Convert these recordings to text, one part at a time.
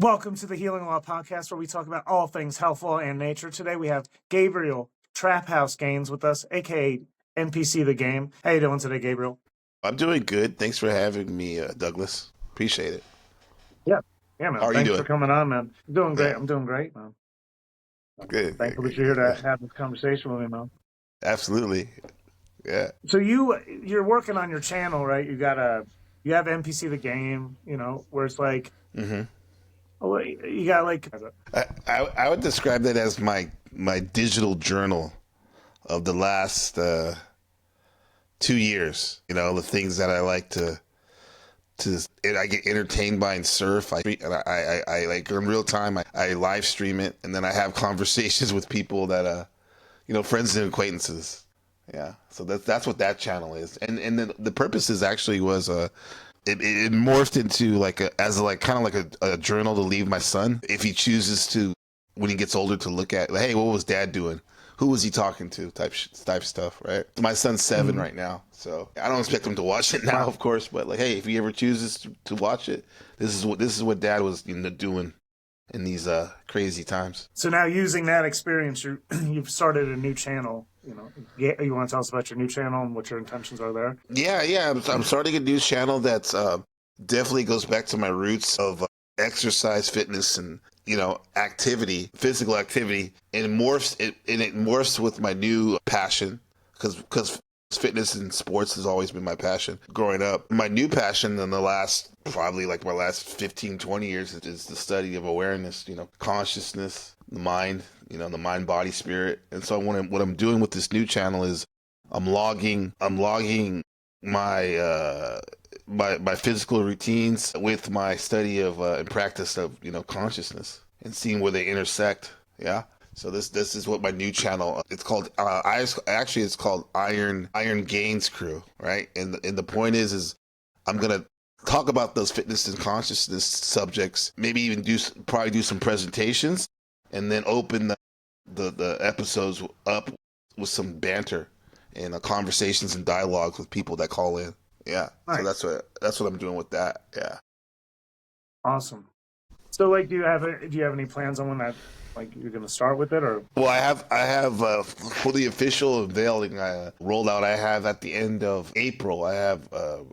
Welcome to the Healing Law Podcast, where we talk about all things health, law, and nature. Today we have Gabriel Trap House Gaines with us, aka NPC The Game. How you doing today, Gabriel? I'm doing good. Thanks for having me, Douglas. Appreciate it. Yeah, man. How are you Thanks for doing? coming on, man. I'm doing great. Yeah, I'm doing great, man. good, good, Thankful that good, you're here good. to have this conversation with me, man. Absolutely. Yeah. So you're working on your channel, right? You have NPC The Game, where it's like, hmm you got like, I would describe that as my digital journal of the last 2 years. You know, the things that I like and I get entertained by and surf. I like in real time. I live stream it, and then I have conversations with people that friends and acquaintances. Yeah, so that's what that channel is, and then the purpose is actually was it morphed into kind of like a journal to leave my son if he chooses to, when he gets older, to look at, like, hey, what was dad doing? Who was he talking to? Type stuff, right? My son's 7 right now, so I don't expect him to watch it now, of course. But like, hey, if he ever chooses to watch it, this is what dad was doing in these crazy times. So now, using that experience, you've started a new channel. You want to tell us about your new channel and what your intentions are there? Yeah. I'm starting a news channel that's definitely goes back to my roots of exercise, fitness, and activity, physical activity, and it morphs with my new passion because fitness and sports has always been my passion growing up. My new passion in the last, probably like my last 15, 20 years, is the study of awareness, consciousness, the mind, the mind, body, spirit. And so what I'm doing with this new channel is I'm logging my my physical routines with my study of and practice of consciousness, and seeing where they intersect. Yeah. So this is what my new channel. It's called. It's called Iron Gains Crew, right? And the point is I'm gonna talk about those fitness and consciousness subjects. Maybe even probably do some presentations, and then open the episodes up with some banter and conversations and dialogues with people that call in. Yeah. Nice. So that's what I'm doing with that. Yeah. Awesome. So, like, do you have any plans on when that, like, you're going to start with it, or? Well, I have for the official unveiling rollout. I have at the end of April. I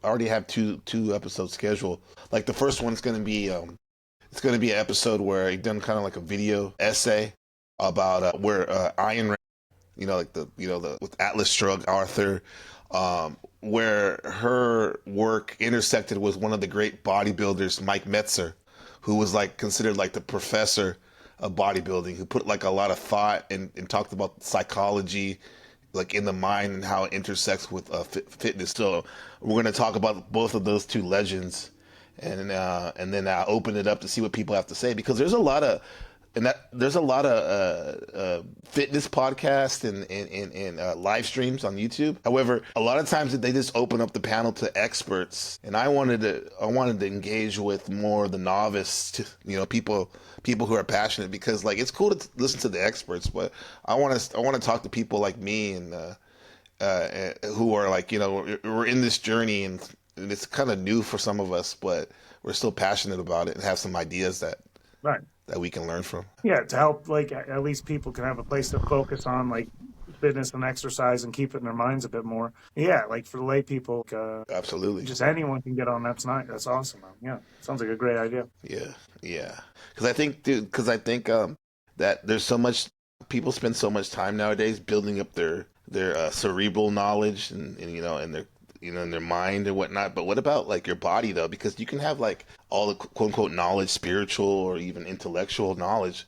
already have two episodes scheduled. Like, the first one's going to be it's going to be an episode where I done kind of like a video essay about where Iron Man, like the with Atlas Shrugged Arthur, where her work intersected with one of the great bodybuilders, Mike Metzer, who was like considered like the professor of bodybuilding, who put like a lot of thought and talked about psychology, like in the mind, and how it intersects with fitness. So we're going to talk about both of those two legends, and then open it up to see what people have to say, because there's a lot of fitness podcasts and live streams on YouTube. However, a lot of times they just open up the panel to experts, and I wanted to engage with more the novice, people who are passionate, because like it's cool to listen to the experts, but I want to talk to people like me and who are like we're in this journey, and it's kind of new for some of us, but we're still passionate about it and have some ideas Right. that we can learn from. Yeah, to help, like, at least people can have a place to focus on, like, fitness and exercise and keep it in their minds a bit more. Yeah, like, for the lay people, Absolutely. just anyone can get on. That's nice. That's awesome, man. Yeah, sounds like a great idea. Yeah. Because I think, that there's so much, people spend so much time nowadays building up their cerebral knowledge and their in their mind and whatnot. But what about like your body though? Because you can have like all the quote unquote knowledge, spiritual or even intellectual knowledge,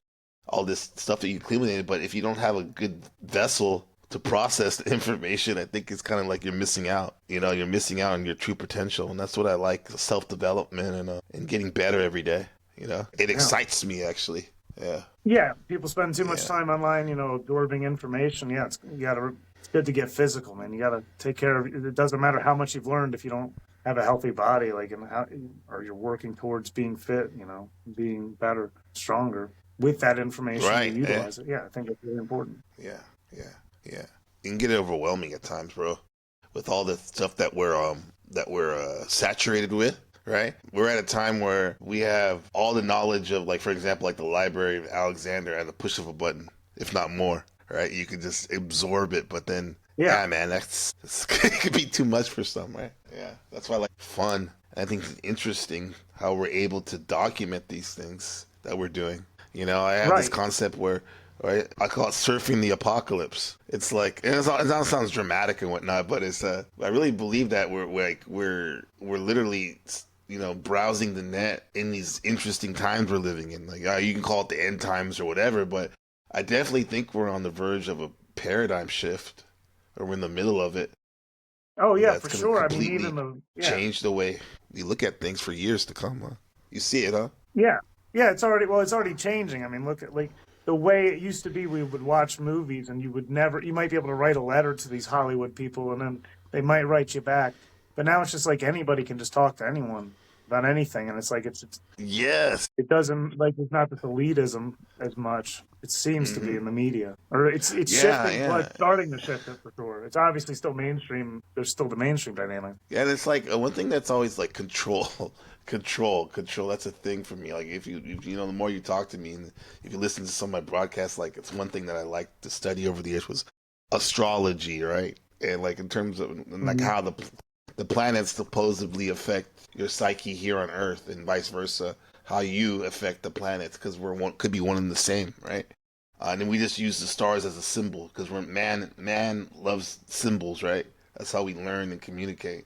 all this stuff that you accumulated, but if you don't have a good vessel to process the information, I think it's kind of like you're missing out. You're missing out on your true potential, and that's what I like: self development and getting better every day. It excites me actually. Yeah. Yeah, people spend too much Yeah. time online, absorbing information. Yeah, it's good to get physical, man. You got to take care of it. Doesn't matter how much you've learned if you don't have a healthy body, like, or you're working towards being fit, being better, stronger with that information. Right. You utilize it. Yeah, I think it's really important. Yeah. Yeah. Yeah. It can get overwhelming at times, bro, with all the stuff that we're saturated with, right? We're at a time where we have all the knowledge of, like, for example, like the Library of Alexander at the push of a button, if not more, right? You can just absorb it, but then, Yeah. yeah, man, it could be too much for some, right? Yeah, that's why I like fun. I think it's interesting how we're able to document these things that we're doing. You know, I have this Right. concept where, right, I call it surfing the apocalypse. It's like, and it sounds dramatic and whatnot, but it's I really believe that we're literally, you know, browsing the net in these interesting times we're living in. Like, you can call it the end times or whatever, but I definitely think we're on the verge of a paradigm shift, or we're in the middle of it. Oh yeah, That's for going to sure. I mean, completely even the yeah. change the way we look at things for years to come. Huh? You see it, huh? Yeah. Yeah, it's already changing. I mean, look at like the way it used to be we would watch movies and you might be able to write a letter to these Hollywood people and then they might write you back. But now it's just like anybody can just talk to anyone about anything and it's like Yes. it doesn't like it's not this elitism as much. It seems to be Hmm. in the media. Or it's Yeah, shifting, well, yeah. it's starting to shift it for sure. It's obviously still mainstream. There's still the mainstream dynamic. Yeah, and it's like one thing that's always like control, control. That's a thing for me. Like if you know, the more you talk to me, and if you listen to some of my broadcasts, like it's one thing that I like to study over the years was astrology, right? And like in terms of like Mhm. how the planets supposedly affect your psyche here on Earth, and vice versa, how you affect the planets, because we're one could be one and the same, right? And then we just use the stars as a symbol because we're man loves symbols, right? That's how we learn and communicate.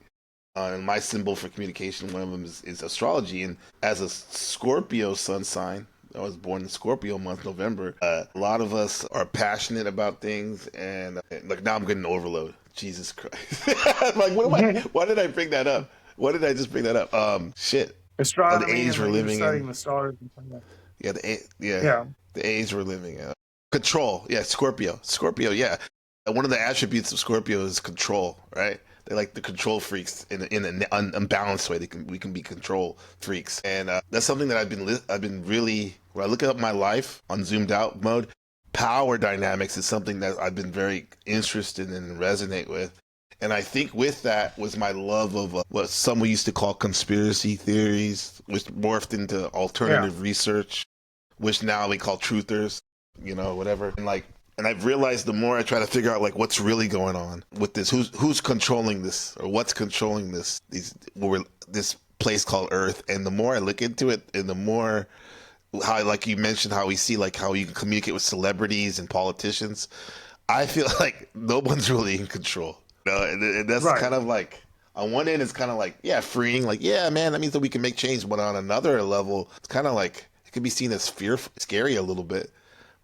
And my symbol for communication, one of them is astrology. And as a Scorpio sun sign, I was born in Scorpio month, November. A lot of us are passionate about things, and like now I'm getting overload. Jesus Christ! Like, what am I? Why did I bring that up? Why did I just bring that up? Shit. Oh, the Astronomy age and we're even living in. studying the stars and stuff like that. Yeah, yeah, Yeah. the age we're living in. Control. Yeah, Scorpio. Yeah, one of the attributes of Scorpio is control. Right? They like the control freaks in an unbalanced way. We can be control freaks, and that's something that I've been really, when I look at my life on zoomed out mode. Power dynamics is something that I've been very interested in and resonate with. And I think with that was my love of what some we used to call conspiracy theories, which morphed into Yeah. alternative research, which now we call truthers, you know, whatever. And I've realized the more I try to figure out like what's really going on with this, who's controlling this, or what's controlling this place called Earth, and the more I look into it, and the more how, like you mentioned, how we see like how you can communicate with celebrities and politicians, I feel like no one's really in control. You know, and that's Right. kind of like, on one end, it's kind of like, yeah, freeing, like, yeah, man, that means that we can make change. But on another level, it's kind of like it can be seen as scary a little bit.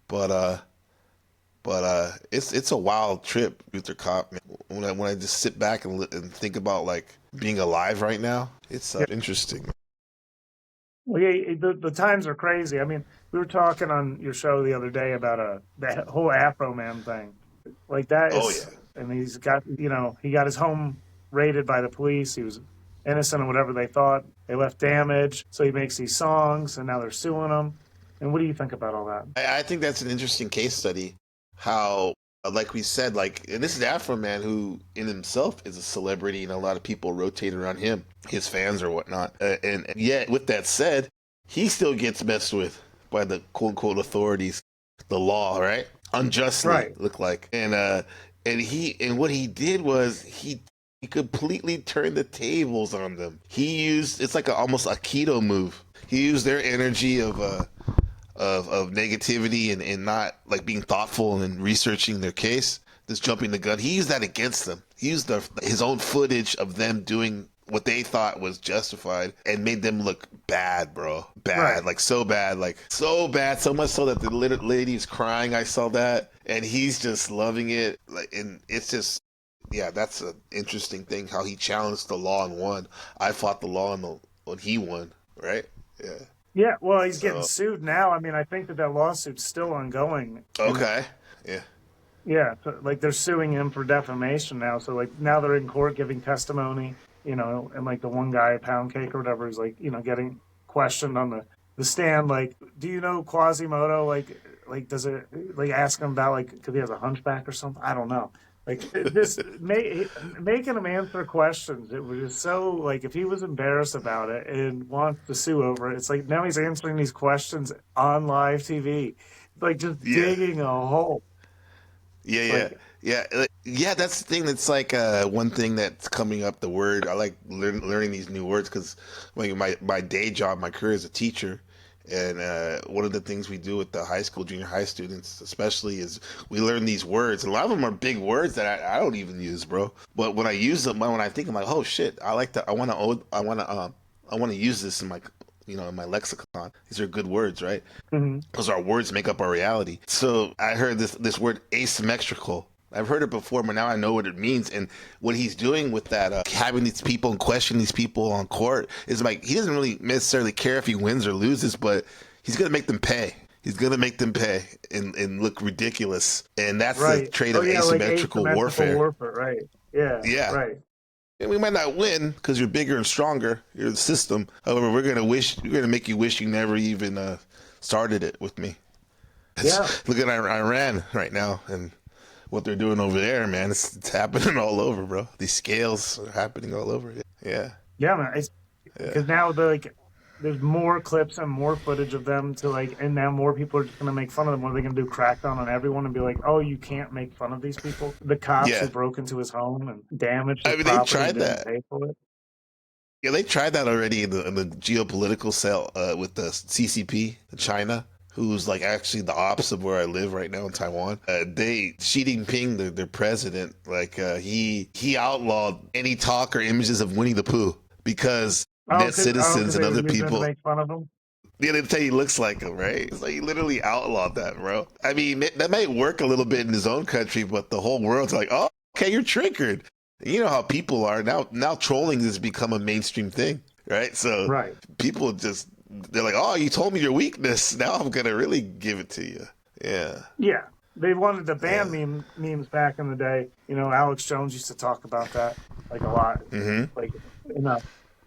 But it's a wild trip, Luther Cop. Man. When I just sit back and think about like being alive right now, it's Yeah. interesting. Well, yeah, the times are crazy. I mean, we were talking on your show the other day about the whole Afro Man thing. Like that Oh is, yeah. and he's got, he got his home raided by the police. He was innocent or whatever they thought. They left damage. So he makes these songs and now they're suing him. And what do you think about all that? I think that's an interesting case study. How, like we said, like, and this is Afro Man who in himself is a celebrity, and a lot of people rotate around him, his fans or whatnot. And yet, with that said, he still gets messed with by the quote unquote authorities, the law, right? Unjustly, Right. look like. And what he did was he completely turned the tables on them. He used, it's like almost a keto move. He used their energy of negativity and not like being thoughtful and researching their case, just jumping the gun. He used that against them. He used his own footage of them doing what they thought was justified and made them look bad, bro. Right. Bad, like so bad, so much so that the little lady is crying. I saw that, and he's just loving it. Like, and it's just, yeah, that's an interesting thing how he challenged the law and won. I fought the law when he won, right? Yeah. Yeah. Well, he's getting So sued now. I mean, I think that lawsuit's still ongoing. And okay, yeah. yeah, so, like they're suing him for defamation now. So like now they're in court giving testimony, and like the one guy, Pound Cake or whatever, is like, getting questioned on the stand. Like, do you know Quasimodo? Like does it like ask him about like because he has a hunchback or something? I don't know. Like this, making him answer questions. It was just so like if he was embarrassed about it and wants to sue over it, it's like now he's answering these questions on live TV, like just Yeah. digging a hole. Yeah, It's yeah, like, yeah, yeah. That's the thing. That's like one thing that's coming up. The word I like learning these new words because like my day job, my career as a teacher, and one of the things we do with the high school, junior high students, especially, is we learn these words. A lot of them are big words that I don't even use, bro. But when I use them, when I think, I'm like, oh shit, I like that. I want to use this in my in my lexicon. These are good words, right? mhm. Because our words make up our reality. So I heard this word asymmetrical. I've heard it before, but now I know what it means. And what he's doing with that, having these people and questioning these people on court, is like he doesn't really necessarily care if he wins or loses, but he's gonna make them pay. He's gonna make them pay and look ridiculous. And that's the Right. trait Oh of yeah, like asymmetrical asymmetrical warfare. warfare. Right. Yeah. Yeah. Right. And we might not win because you're bigger and stronger. You're the system. However, we're gonna make you wish you never even started it with me. Yeah. Look at Iran right now and what they're doing over there, man. It's happening all over, bro. These scales are happening all over. Yeah, Yeah, man. It's yeah, because now they're like there's more clips and more footage of them to like, and now more people are just gonna make fun of them. What are they gonna do? Crackdown on everyone and be like, "Oh, you can't make fun of these people." The cops who yeah. broke into his home and damaged I his mean, they've property and tried didn't that. pay for it. Yeah, they tried that already in the geopolitical cell with the CCP, China, who's like actually the opposite of where I live right now in Taiwan. They Xi Jinping, their president, like he outlawed any talk or images of Winnie the Pooh because net citizens Because and they were other using it to people. make fun of him. Yeah, they tell you he looks like him, right? It's like he literally outlawed that, bro. I mean, that might work a little bit in his own country, but the whole world's like, oh, okay, you're triggered. You know how people are now. Now trolling has become a mainstream thing, right? So Right. people just they're like, oh, you told me your weakness. Now I'm gonna really give it to you. Yeah, Yeah. They wanted to yeah. ban memes back in the day. You know, Alex Jones used to talk about that like a lot. Mm-hmm. Like, in a,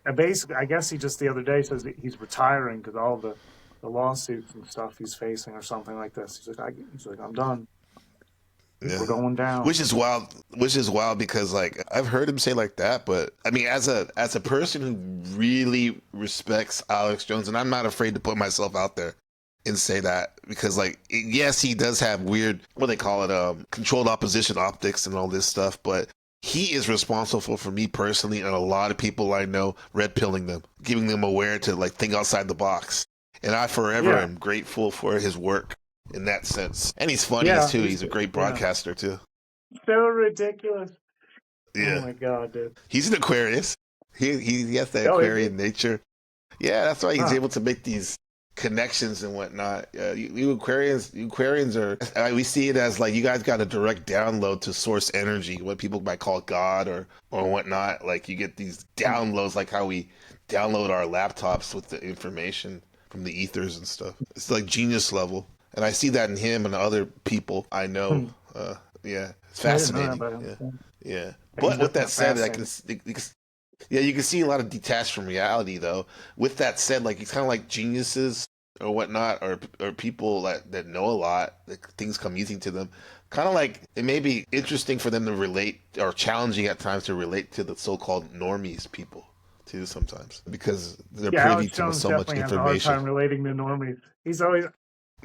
and basically, I guess he just the other day says that he's retiring because all the lawsuits and stuff he's facing or something like this. He's like, I'm done. Yeah. We're going down. Which is wild. Which is wild because like I've heard him say like that, but I mean, as a person who really respects Alex Jones, and I'm not afraid to put myself out there and say that because like yes, he does have weird what they call it, controlled opposition optics and all this stuff, but he is responsible for me personally and a lot of people I know red pilling them, giving them aware to like think outside the box. And I forever Yeah. am grateful for his work in that sense. And he's funny Yeah. too. He's a great Yeah. broadcaster too. So ridiculous. Oh Yeah, my God, dude. he's an Aquarius. He has that Oh, is he? Aquarian nature. Yeah, that's why he's Huh. able to make these connections and whatnot. You Aquarians are. We see it as like you guys got a direct download to source energy, what people might call God or whatnot. Like you get these downloads, like how we download our laptops with the information from the ethers and stuff. It's like genius level, and I see that in him and other people I know. Hmm. Yeah, it's I didn't know that fascinating. about him. Yeah, So, yeah. he's But with that definitely said, fascinating. yeah, you can see a lot of detached from reality, though. With that said, like it's kind of like geniuses or whatnot, or people that know a lot, that things come easy to them. Kind of like it may be interesting for them to relate, or challenging at times to relate to the so-called normies people too, sometimes because they're Yeah, privy Alex to Jones so much definitely has a hard information. time relating to normies. He's always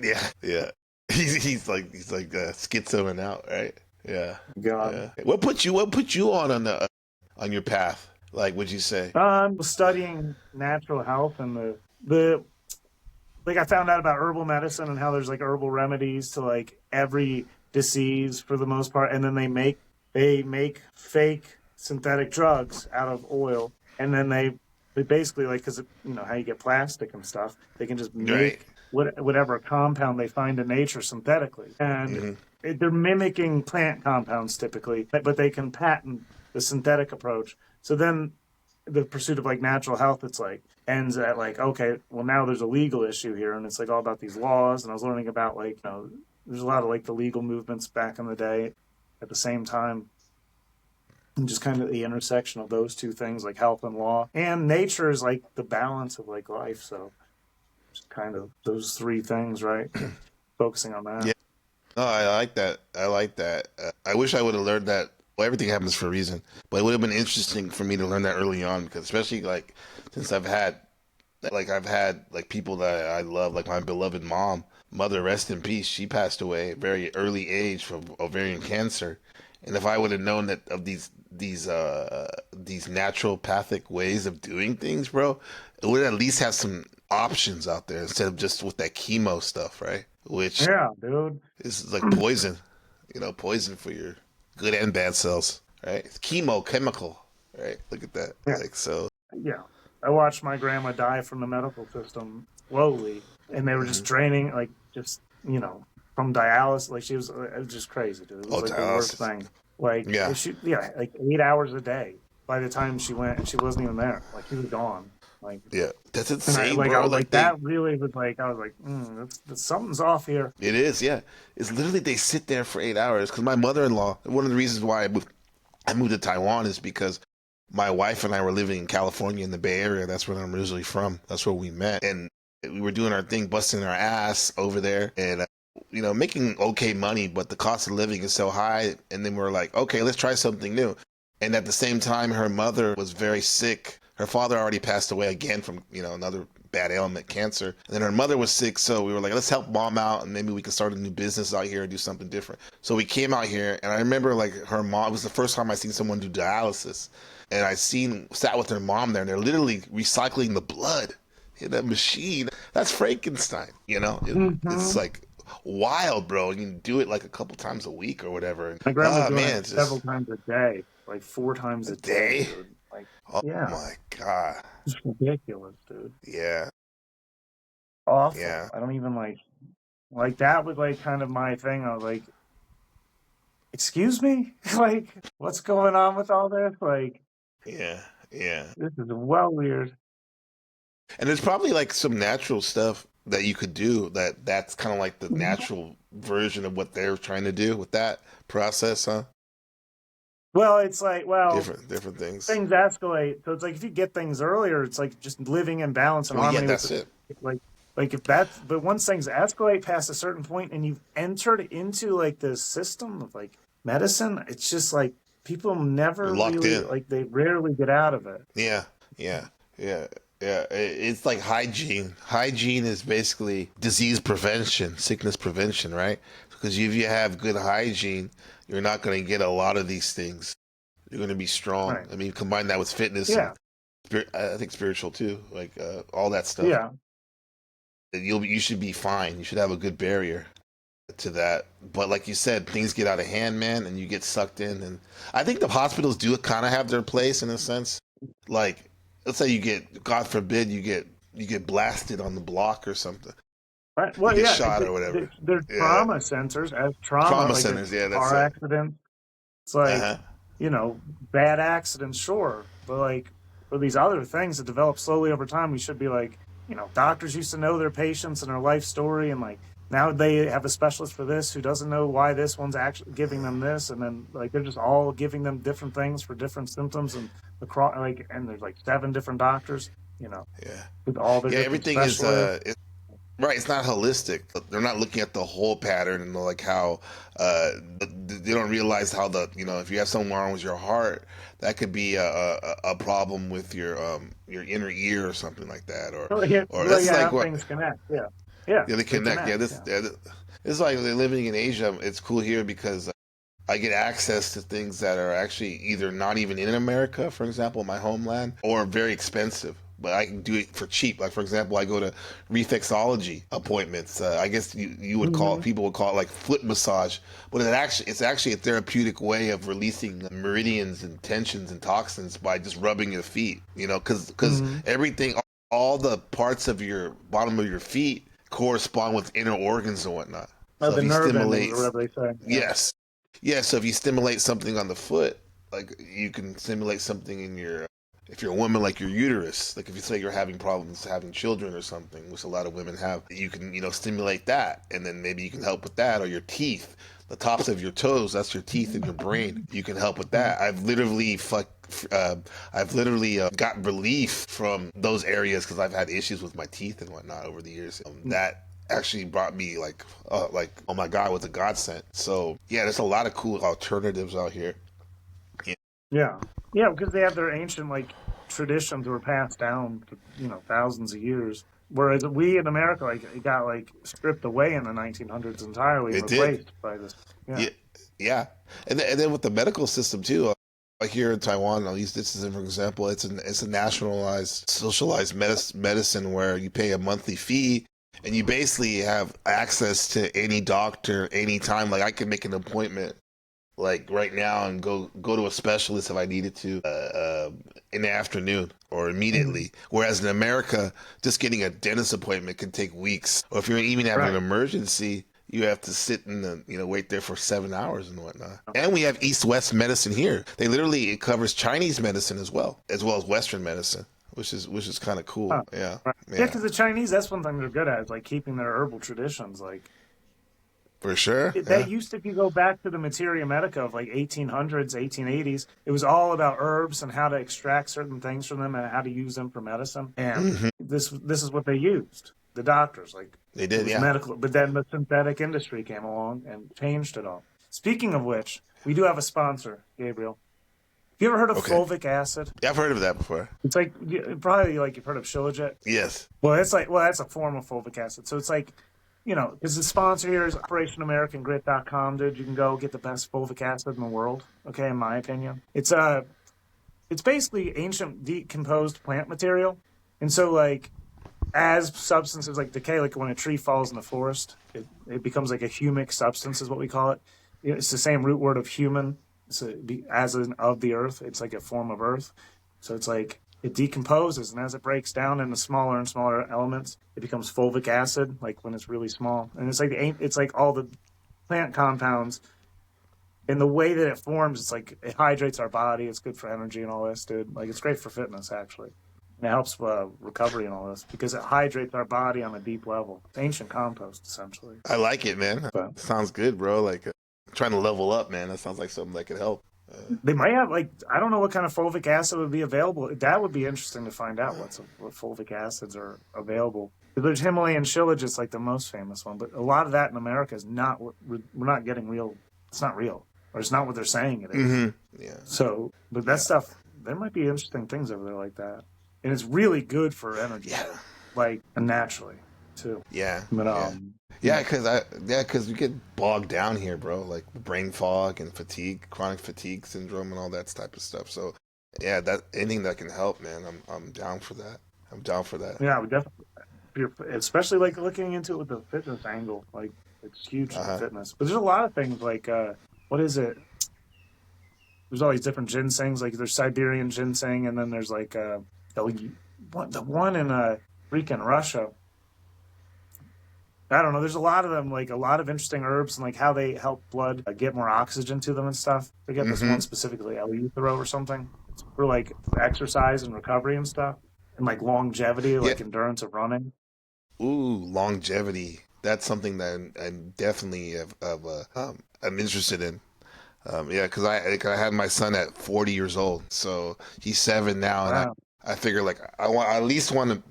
Yeah, yeah. He's like schizoing out, right? Yeah, God. yeah. What put you on the on your path? Like, would you say? Was studying natural health and the like I found out about herbal medicine and how there's like herbal remedies to like every disease for the most part, and then they make fake synthetic drugs out of oil, and then they basically like because you know how you get plastic and stuff, they can just Right. make whatever compound they find in nature synthetically, and Hmm. they're mimicking plant compounds typically, but they can patent the synthetic approach. So then the pursuit of like natural health, it's like ends at like, okay, well now there's a legal issue here, and it's like all about these laws. And I was learning about like, there's a lot of like the legal movements back in the day at the same time, and just kind of the intersection of those two things, like health and law, and nature is like the balance of like life. So just kind of those three things, right? Focusing on that. Yeah. No, I like that. I like that. I wish I would have learned that. Well, everything happens for a reason, but it would have been interesting for me to learn that early on because, especially like since I've had like people that I love, like my beloved mother, rest in peace. She passed away at a very early age from ovarian cancer, and if I would have known that of these naturopathic ways of doing things, bro, it would at least have some options out there instead of just with that chemo stuff, right? Which Yeah, dude. is like poison, poison for your good and bad cells, right? It's chemo, chemical, right? Look at that. Yeah, Like, so, yeah. I watched my grandma die from the medical system slowly, and they were just mhm. draining, like, just, from dialysis. Like, it was just crazy, dude. It was Oh, like the worst dialysis. thing. Like, Yeah, yeah, like 8 hours a day by the time she went, and she wasn't even there. Like, she was gone. Like, yeah. That's and insane, I bro. was Like like, they, that really was like, I was like, something's off here. it is, yeah. It's literally they sit there for 8 hours. Because my mother-in-law, one of the reasons why I moved to Taiwan is because my wife and I were living in California in the Bay Area. That's where I'm originally from. That's where we met, and we were doing our thing, busting our ass over there, and making okay money. But the cost of living is so high, and then we're like, okay, let's try something new. And at the same time, her mother was very sick. Her father already passed away again from another bad ailment, cancer. And then her mother was sick, so we were like, let's help mom out, and maybe we can start a new business out here and do something different. So we came out here, and I remember like her mom, it was the first time I seen someone do dialysis, and sat with her mom there, and they're literally recycling the blood in that machine. That's Frankenstein, it's Hmm. like wild, bro. You can do it like a couple times a week or whatever. And, My grandma's doing it man, it's several just times a day, like 4 times a a day, day. dude. Like, Oh yeah, my god. it's ridiculous, dude. Yeah, Awful. yeah, I don't even like that was like kind of my thing. I was like, excuse me? Like, what's going on with all this? Like, yeah, yeah. this is well weird. And there's probably like some natural stuff that you could do that's kind of like the natural version of what they're trying to do with that process, huh? Well, it's like, well, Different things. things escalate. So it's like if you get things earlier, it's like just living in balance and Well, yeah, harmony with that's the it. like if that's but once things escalate past a certain point and you've entered into like this system of like medicine, it's just like people You're never locked really in. like they rarely get out of it. Yeah, yeah, yeah, yeah. It's like hygiene. Hygiene is basically disease prevention, sickness prevention, right? Because if you have good hygiene, you're not going to get a lot of these things. You're going to be strong. Right. I mean, combine that with fitness and Yeah. spirit, I think spiritual too, like all that stuff. Yeah. You should be fine. You should have a good barrier to that. But like you said, things get out of hand, man, and you get sucked in. And I think the hospitals do kind of have their place in a sense. Like, let's say God forbid, you get blasted on the block or something. Right. You Well, get yeah, shot or whatever. there's Yeah, trauma centers as trauma, trauma like there's centers. Yeah, that's car it. accidents. It's Uh like, huh. bad accidents, sure. But like for these other things that develop slowly over time, we should be like, doctors used to know their patients and their life story. And like now they have a specialist for this who doesn't know why this one's actually giving them this. And then like they're just all giving them different things for different symptoms. And and there's like 7 different doctors, Yeah, with all their yeah. different Everything is specialists. right. It's not holistic. They're not looking at the whole pattern and like how they don't realize how if you have something wrong with your heart, that could be a problem with your inner ear or something like that, or Well, that's yeah, like how what. things connect. Yeah. Yeah. Yeah, they They connect. connect. Yeah. It's like they're living in Asia. It's cool here because I get access to things that are actually either not even in America, for example, my homeland, or very expensive. But I can do it for cheap. Like for example, I go to reflexology appointments. I guess you would call it, Hmm. people would call it like foot massage, but it's actually a therapeutic way of releasing meridians and tensions and toxins by just rubbing your feet. Because Hmm. everything, all the parts of your bottom of your feet correspond with inner organs and whatnot. Oh, So the if you nerve endings stimulate, or whatever they say. Yeah. yes, yeah. So if you stimulate something on the foot, like you can stimulate something in your, if you're a woman, like your uterus, like if you say you're having problems having children or something, which a lot of women have, you can, stimulate that. And then maybe you can help with that, or your teeth, the tops of your toes, that's your teeth in your brain. You can help with that. I've literally got relief from those areas because I've had issues with my teeth and whatnot over the years. That actually brought me like oh my god, with a godsend. So yeah, there's a lot of cool alternatives out here. Yeah, Yeah, yeah, because they have their ancient like traditions that were passed down for thousands of years. Whereas we in America, like, it got like stripped away in the 1900s entirely and it did. replaced by this. Yeah, Yeah, yeah, and then with the medical system too. Like here in Taiwan, I'll use this as an example. It's a nationalized, socialized medicine where you pay a monthly fee, and you basically have access to any doctor anytime. Like I can make an appointment like right now and go to a specialist if I needed to in the afternoon or Mhm. immediately. Whereas in America, just getting a dentist appointment can take weeks. Or if you're even having an Right. emergency, you have to sit in the wait there for 7 hours and whatnot. And we have East West medicine here. They literally it covers Chinese medicine as well as Western medicine, which is kind of Huh. cool. Yeah, Right. Yeah, yeah, because the Chinese, that's one thing they're good at, is like keeping their herbal traditions. Like for sure. that Yeah. used to, if you go back to the Materia Medica of like 1800s, 1880s, it was all about herbs and how to extract certain things from them and how to use them for medicine. And Hmm. this is what they used. The doctors, like, They it did. was Yeah. medical, but then the synthetic industry came along and changed it all. Speaking of which, we do have a sponsor, Gabriel. Have you ever heard of Okay. fulvic acid? Yeah, I've heard of that before. It's like probably like you've heard of Shilajit. Yes. Well, that's a form of fulvic acid. So it's like, because the sponsor here is OperationAmericanGrit.com, dude. You can go get the best fulvic acid in the world. Okay, in my opinion, it's basically ancient decomposed plant material, and so like as substances like decay, like when a tree falls in the forest, it becomes like a humic substance, is what we call it. It's the same root word of human. As in of the earth. It's like a form of earth. So it's like it decomposes, and as it breaks down into smaller and smaller elements, it becomes fulvic acid, like when it's really small. And it's like all the plant compounds. And the way that it forms, it's like it hydrates our body. It's good for energy and all this, dude. Like it's great for fitness, actually. And it helps recovery and all this because it hydrates our body on a deep level. It's ancient compost, essentially. I like it, man. But Sounds good, bro. Like trying to level up, man. That sounds like something that could help. they might have, like, I don't know what kind of fulvic acid would be available. That would be interesting to find out what fulvic acids are available. There's Himalayan shilajit's like the most famous one, but a lot of that in America is not we're not getting real. It's not real, or it's not what they're saying it is. Hmm. Yeah. So, but that Yeah. stuff, there might be interesting things over there like that, and it's really good for energy, Yeah. though, like naturally too. Yeah. But Yeah. Yeah, because we get bogged down here, bro. Like brain fog and fatigue, chronic fatigue syndrome, and all that type of stuff. So, yeah, that anything that can help, man. I'm down for that. I'm down for that. yeah, we definitely. Especially like looking into it with the fitness angle, like it's huge Uh in huh. fitness. But there's a lot of things like what is it? There's all these different ginsengs. Like there's Siberian ginseng, and then there's like the one in freaking Russia. I don't know. There's a lot of them, like a lot of interesting herbs and like how they help blood get more oxygen to them and stuff. I forget this Hmm. one specifically, Eleuthero or something, for like exercise and recovery and stuff, and like longevity, Yeah. like endurance of running. Ooh, longevity. That's something that I definitely I'm interested in. Yeah, because I had my son at 40 years old, so he's 7 now, and Wow. I figure like I at least want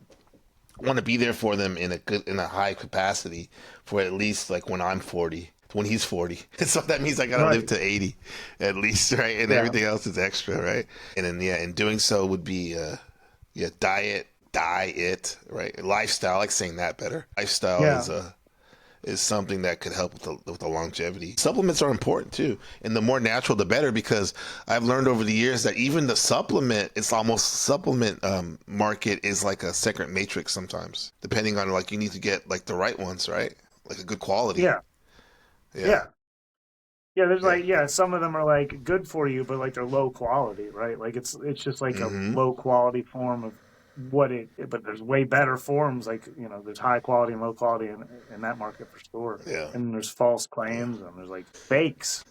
to be there for them in a high capacity for at least like when I'm 40, when he's 40. So that means I gotta live Right. to 80 at least, right? And Yeah. everything else is extra, right? And then yeah, and doing so would be yeah, diet, right? Lifestyle. I like saying that better. Lifestyle Yeah. is something that could help with the longevity. Supplements are important too, and the more natural, the better. Because I've learned over the years that even the supplement market is like a second matrix sometimes, depending on like you need to get like the right ones, right? Like a good quality. Yeah. Yeah, Yeah. Yeah. There's yeah. like, yeah, some of them are like good for you, but like they're low quality, right? Like it's just like a Mm-hmm. low quality form of but there's way better forms. Like, there's high quality and low quality in that market for sure. Yeah, And there's false yeah, claims and there's like fakes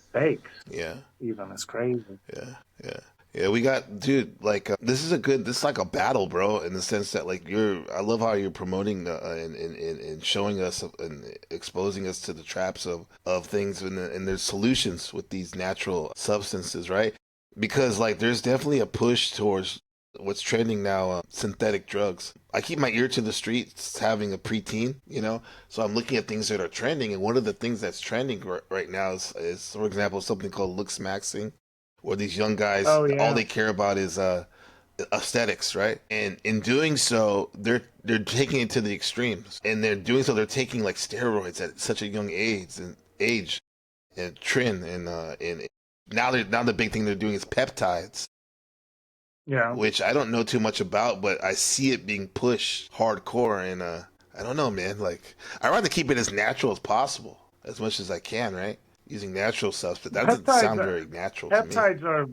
yeah. even. It's crazy. Yeah, yeah, yeah. We got, dude. Like, this is like a battle, bro. In the sense that, like, I love how you're promoting and showing us and exposing us to the traps of things and there's solutions with these natural substances, right? Because, like, there's definitely a push towards what's trending now, synthetic drugs. I keep my ear to the streets having a preteen, so I'm looking at things that are trending. And one of the things that's trending right now is, for example, something called looks maxing, where these young guys, Oh all yeah, they care about is aesthetics, right? And in doing so, they're taking it to the extremes, and they're doing so. They're taking like steroids at such a young age and trend, and now the big thing they're doing is peptides, yeah. which I don't know too much about, but I see it being pushed hardcore, and I don't know, man. Like, I rather keep it as natural as possible, as much as I can, right? Using natural stuff, but that doesn't Peptides sound are very natural to me. peptides are,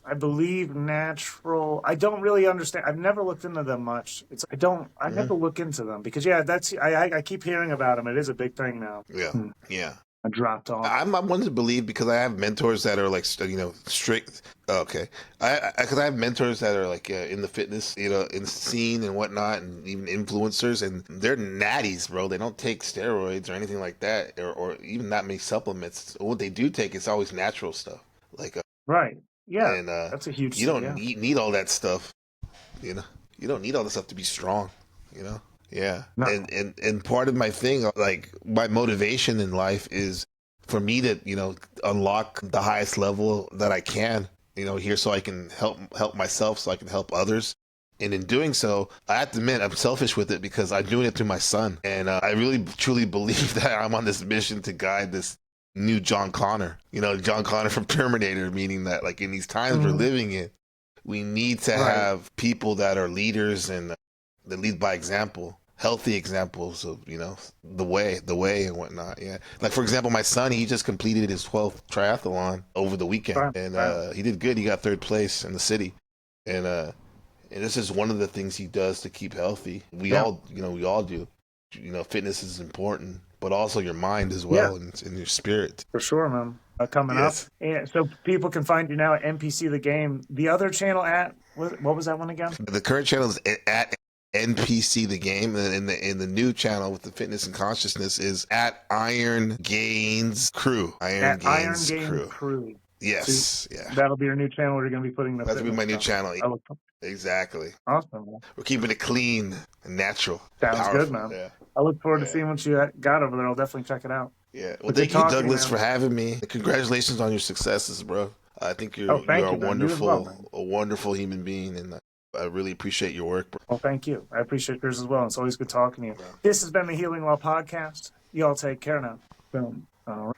I believe, natural. I don't really understand. I've never looked into them much. It's I don't. I have Yeah, to look into them because yeah, that's I keep hearing about them. It is a big thing now. yeah, Hmm. yeah. I dropped off. I'm one to believe because I have mentors that are like strict. Okay, because I have mentors that are like in the fitness, in the scene and whatnot, and even influencers, and they're natties, bro. They don't take steroids or anything like that, or even that many supplements. What they do take is always natural stuff, like Right. Yeah, and that's a huge you thing. don't Yeah. need all that stuff, you know. You don't need all this stuff to be strong, you know. Yeah, No. and part of my thing, like my motivation in life, is for me to unlock the highest level that I can, here, so I can help myself, so I can help others. And in doing so, I have to admit I'm selfish with it because I'm doing it to my son, and I really truly believe that I'm on this mission to guide this new John Connor. John Connor from Terminator, meaning that like in these times we're Mhm. living in, we need to Right. have people that are leaders and that lead by example, healthy examples of the way and whatnot. Yeah, like for example, my son, he just completed his 12th triathlon over the weekend, Wow. and Wow. he did good. He got third place in the city, and this is one of the things he does to keep healthy. Yeah. We all do. Fitness is important, but also your mind as Yeah. well, and your spirit. For sure, man. Coming up, Yes. and so people can find you now at NPC The Game. The other channel at what was that one again? The current channel is at NPC The Game, and in the new channel with the fitness and consciousness is at Iron Gains Crew. Iron At Iron Gains Game Crew. Crew. So Yes, yeah. that'll be your new channel where you're going to be putting the That's gonna be fitness my new stuff. channel. I look Exactly. awesome, man. We're keeping it clean and natural, Sounds good, powerful. man. Yeah, I look forward to yeah, seeing what you got over there. I'll definitely check it out. yeah. Well, But good thank you, talking to you, Douglas, man. for having me. Congratulations on your successes, bro. I think Oh, you're thank you, man. You as well, man. a wonderful human being, and I really appreciate your work, bro. Well, thank you. I appreciate yours as well. It's always good talking to you. This has been the Healing Well podcast. You all take care now. Boom. All right.